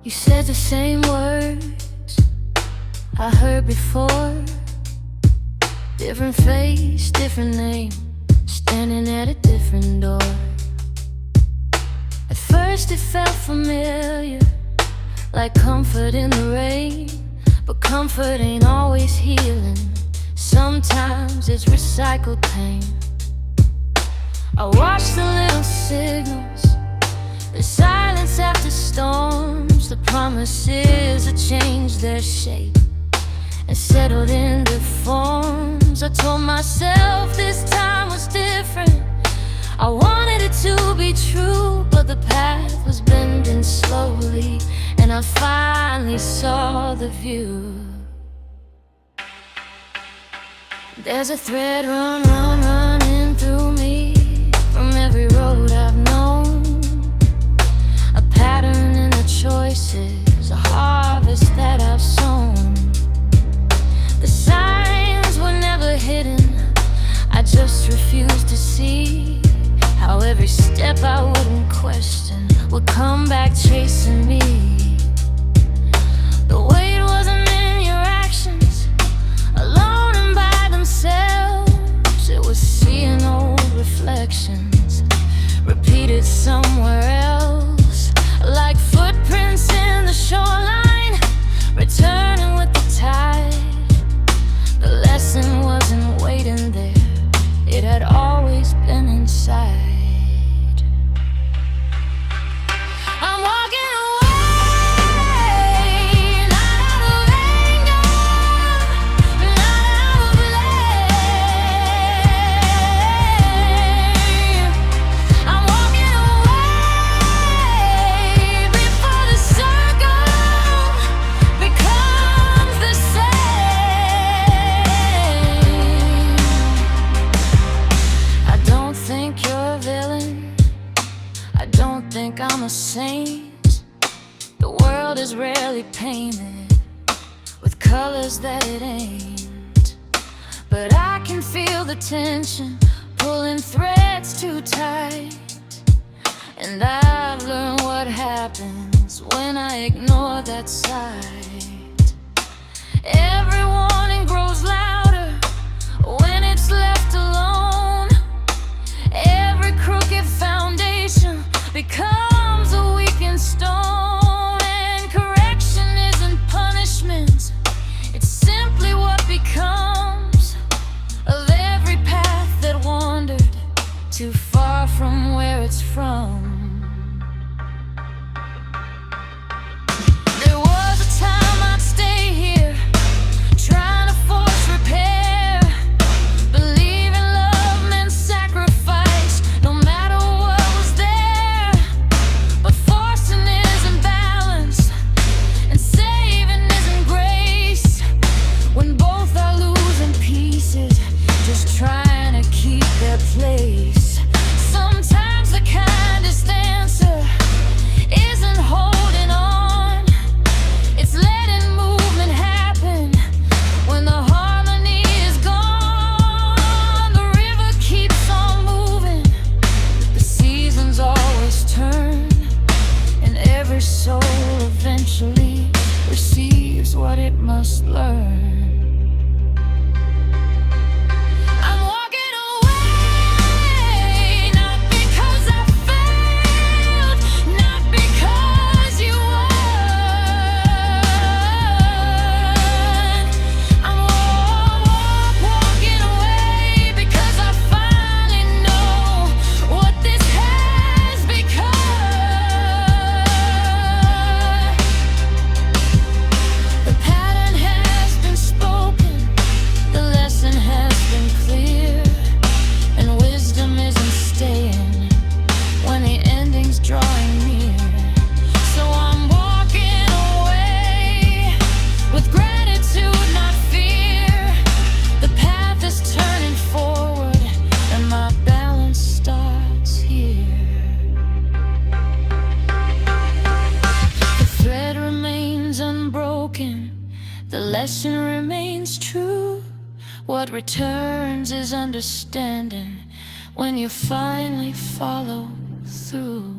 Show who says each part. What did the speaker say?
Speaker 1: You said the same words I heard before. Different face, different name, standing at a different door. At first it felt familiar, like comfort in the rain. But comfort ain't always healing. Sometimes it's recycled pain. I watched the little signals, the silence after storms, the promises that changed their shape and settled into forms. I told myself this time was different. I wanted it to be true, but the path was bending slowly, and I finally saw the view. There's a thread running through me from every road I've known, a pattern in the choices, a harvest that I've sown. The signs were never hidden, I just refused to see how every step I wouldn't question would come back chasing me. The weight wasn't in your actions, alone and by themselves. It was seeing old reflections repeated somewhere else, like footprints in the shoreline, returning with the tide. The lesson wasn't waiting there, it had always been inside. I'm walking away, not out of anger, not out of blame. I'm walking away before the circle becomes the same. I don't think you're a villain, I don't think I'm a saint. The world is rarely painted with colors that it ain't. But I can feel the tension pulling threads too tight, and I've learned what happens when I ignore that sight. Every warning grows louder when it's left alone. Every crooked foundation becomes a weakened stone. And correction isn't punishment, it's simply what becomes of every path that wandered too far from where it's from. There was a time I'd stay here, trying to force repair. Believing love meant sacrifice, no matter what was there. But forcing isn't balance, and saving isn't grace, when both are losing pieces, just trying to keep their place. Sometimes the kindest answer isn't holding on, it's letting movement happen when the harmony is gone. The river keeps on moving, the seasons always turn, and every soul eventually receives what it must learn. I'm walking away, not because I failed, not because you won. I'm walking away because I finally know what this has become. The pattern has been spoken, the lesson has been clear, and wisdom isn't staying when the ending's drawing near. So I'm walking away with gratitude, not fear. The path is turning forward, and my balance starts here. The thread remains unbroken, the lesson remains true. What returns is understanding when you finally follow through.